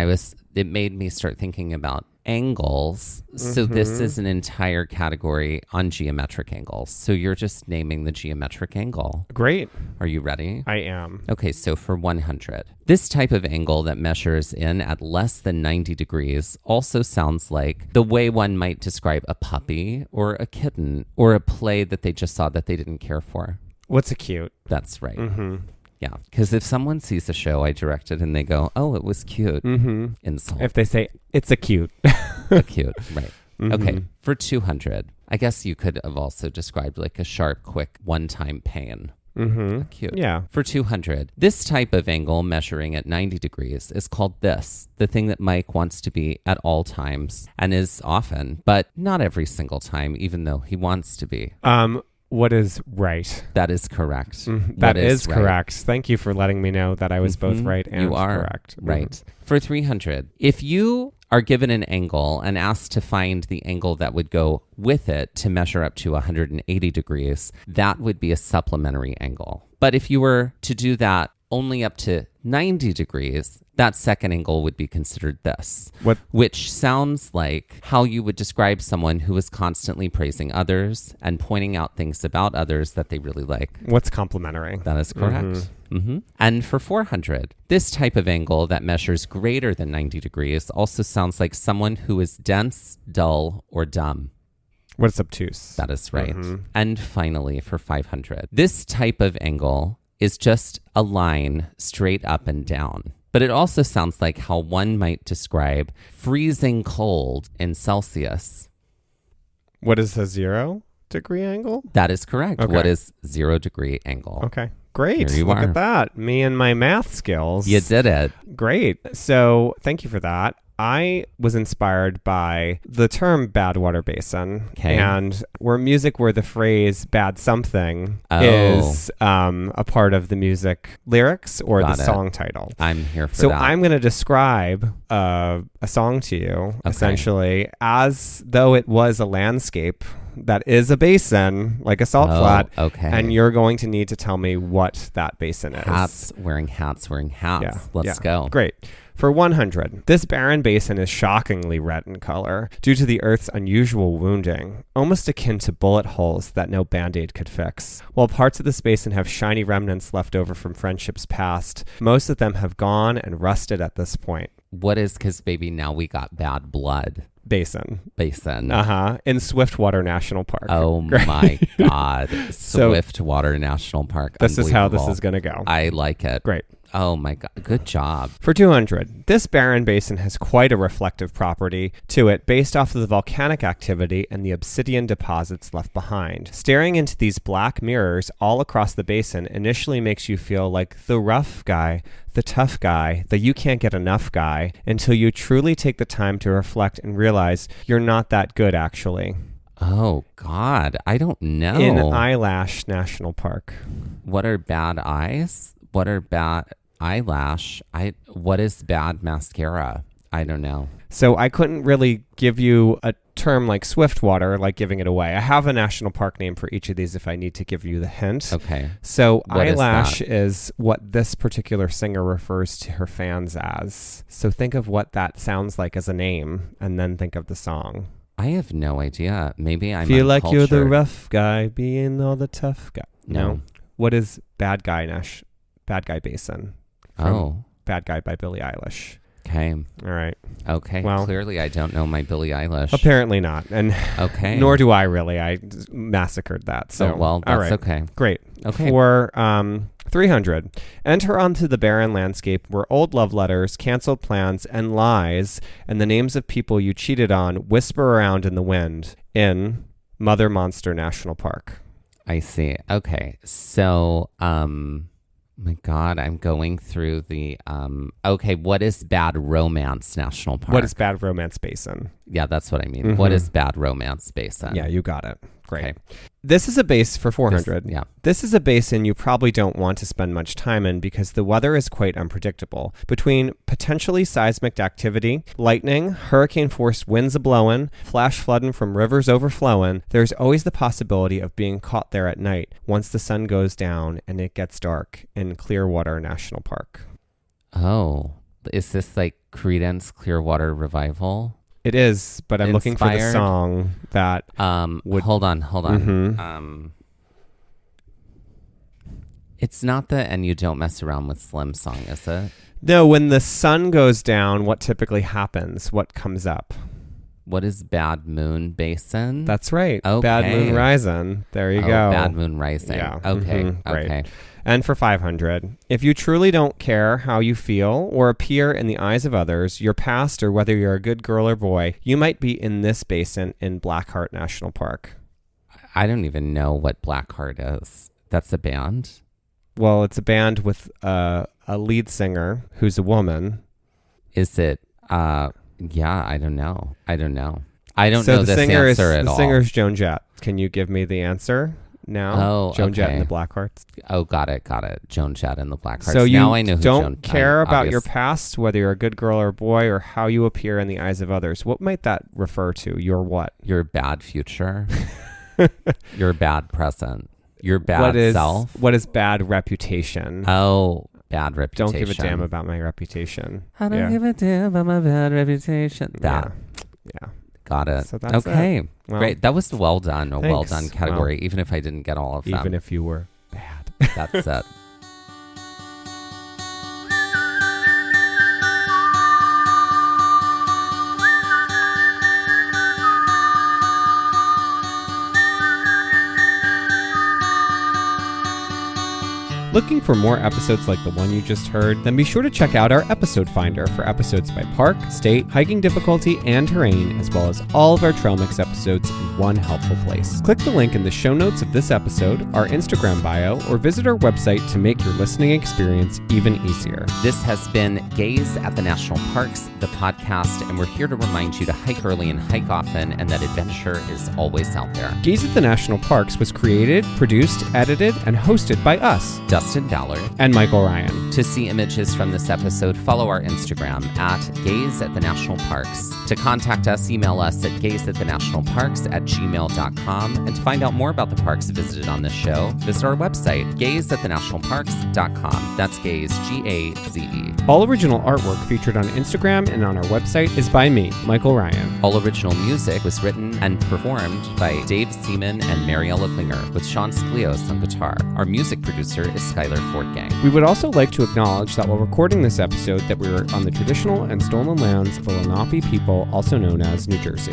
it made me start thinking about angles. So this is an entire category on geometric angles. So you're just naming the geometric angle. Great. Are you ready? I am. Okay, so for 100, this type of angle that measures in at less than 90 degrees also sounds like the way one might describe a puppy or a kitten or a play that they just saw that they didn't care for. What's a cute? That's right. Mm-hmm. Yeah, because if someone sees a show I directed and they go, "Oh, it was cute," Mm-hmm. insult. If they say it's a cute. Cute, right? Mhm. Okay, for 200, I guess you could have also described like a sharp, quick, one-time pain. Mm-hmm. Cute. Yeah. For 200, this type of angle measuring at 90 degrees is called this, the thing that Mike wants to be at all times and is often, but not every single time, even though he wants to be. What is right? That is correct. Mhm. That What is right? correct. Thank you for letting me know that I was both Mhm. right and you are correct. Mhm. right. For 300, if you are given an angle and asked to find the angle that would go with it to measure up to 180 degrees, that would be a supplementary angle. But if you were to do that only up to 90 degrees, that second angle would be considered this, What? which sounds like how you would describe someone who is constantly praising others and pointing out things about others that they really like. What's complimentary? That is correct. And for 400, this type of angle that measures greater than 90 degrees also sounds like someone who is dense, dull, or dumb. What's obtuse? That is right. Mhm. And finally, for 500, this type of angle is just a line straight up and down. But it also sounds like how one might describe freezing cold in Celsius. What is a 0-degree angle? That is correct. Okay. What is 0-degree angle? Okay. Great. Here you Look are. at that. Me and my math skills. You did it. Great. So thank you for that. I was inspired by the term Bad Water Basin, Okay. and where the phrase bad something Oh. is a part of the music lyrics or Got the it. song title. I'm here for So that. I'm going to describe a song to you, Okay. essentially, as though it was a landscape that is a basin, like a salt flat, Okay. and you're going to need to tell me what that basin is. hats, wearing hats, wearing hats. Yeah, Let's yeah. go. Great. For 100, this barren basin is shockingly red in color due to the Earth's unusual wounding, almost akin to bullet holes that no Band-Aid could fix. While parts of this basin have shiny remnants left over from friendships past, most of them have gone and rusted at this point. What is, because baby, now we got bad blood Basin. basin. In Swiftwater National Park. Oh my God. So- Swiftwater National Park. This is how this Unbelievable. is going to go. I like it. Great. Oh my God. Good job. For 200, this barren basin has quite a reflective property to it based off of the volcanic activity and the obsidian deposits left behind. Staring into these black mirrors all across the basin initially makes you feel like the rough guy, the tough guy, the you can't get enough guy, until you truly take the time to reflect and realize you're not that good actually. Oh God. I don't know. In Eyelash National Park. What are bad eyes? What are bad eyelash? What is bad mascara? I don't know. So I couldn't really give you term like Swiftwater, like giving it away. I have a national park name for each of these if I need to give you the hint. Okay. So What is eyelash that? is what this particular singer refers to her fans as. So think of what that sounds like as a name, and then think of the song. I have no idea. Maybe I'm Feel like you're the uncultured. rough guy, being all the tough guy. No. What is Bad Guy Basin? From Oh, Bad Guy by Billie Eilish. okay. All right. Okay. Well- Clearly, I don't know my Billie Eilish. Apparently not. And Okay. nor do I really. I massacred that. So, Oh, well, all that's right. okay. Great. Okay. For 300, enter onto the barren landscape where old love letters, canceled plans, and lies, and the names of people you cheated on whisper around in the wind in Mother Monster National Park. I see. Okay. So, my God, I'm going through the, okay, what is Bad Romance National Park? What is Bad Romance Basin? Yeah, that's what I mean. What is Bad Romance Basin? Yeah, you got it. Great. Okay. This is a base for 400. Yeah. This is a basin you probably don't want to spend much time in because the weather is quite unpredictable. Between potentially seismic activity, lightning, hurricane-force winds a-blowing, flash flooding from rivers overflowing, there's always the possibility of being caught there at night once the sun goes down and it gets dark in Clearwater National Park. Oh, is this like Creedence Clearwater Revival? It is, but I'm looking for the Inspired? song that... Hold on. It's not the "And You Don't Mess Around with Slim" song, is it? No, when the sun goes down, what typically happens? What comes up? What is Bad Moon Basin? That's right. Okay. Bad Moon Rising. There you Oh, go. Bad Moon Rising. Yeah. Okay. Great. Okay. And for 500, if you truly don't care how you feel or appear in the eyes of others, your past, or whether you're a good girl or boy, you might be in this basin in Blackheart National Park. I don't even know what Blackheart is. That's a band? Well, it's a band with a lead singer who's a woman. Is it? Yeah, I don't know. I don't know So the this singer answer is at the all. singer is Joan Jett. Can you give me the answer now? Oh, Joan Jett okay. and the Blackhearts. Oh, got it. Joan Jett and the Blackhearts. So you now I know who don't care about your obvious- past, whether you're a good girl or boy, or how you appear in the eyes of others. What might that refer to? Your what? Your bad future. Your bad present. Your bad What is self. what is bad reputation? Oh, bad reputation. Don't give a damn about my reputation. I don't Yeah. give a damn about my bad reputation. That. Yeah. Got it. So that's okay. it. Well, Great. That was well done. A well thanks. done category, even if I didn't get all of them. Even if you were bad. That's it. Looking for more episodes like the one you just heard? Then be sure to check out our episode finder for episodes by park, state, hiking difficulty, and terrain, as well as all of our Trail Mix episodes in one helpful place. Click the link in the show notes of this episode, our Instagram bio, or visit our website to make your listening experience even easier. This has been Gaze at the National Parks, the podcast, and we're here to remind you to hike early and hike often, and that adventure is always out there. Gaze at the National Parks was created, produced, edited, and hosted by us, Dustin Ballard. and Michael Ryan. To see images from this episode, follow our Instagram at Gaze at the National Parks. To contact us, email us at gazeatthenationalparks@gmail.com. And to find out more about the parks visited on this show, visit our website, gazeatthenationalparks.com. That's Gaze, Gaze. All original artwork featured on Instagram and on our website is by me, Michael Ryan. All original music was written and performed by Dave Seaman and Mariella Klinger, with Sean Sklios on guitar. Our music producer is Skylar Fortgang. We would also like to acknowledge that while recording this episode that we were on the traditional and stolen lands of the Lenape people, also known as New Jersey.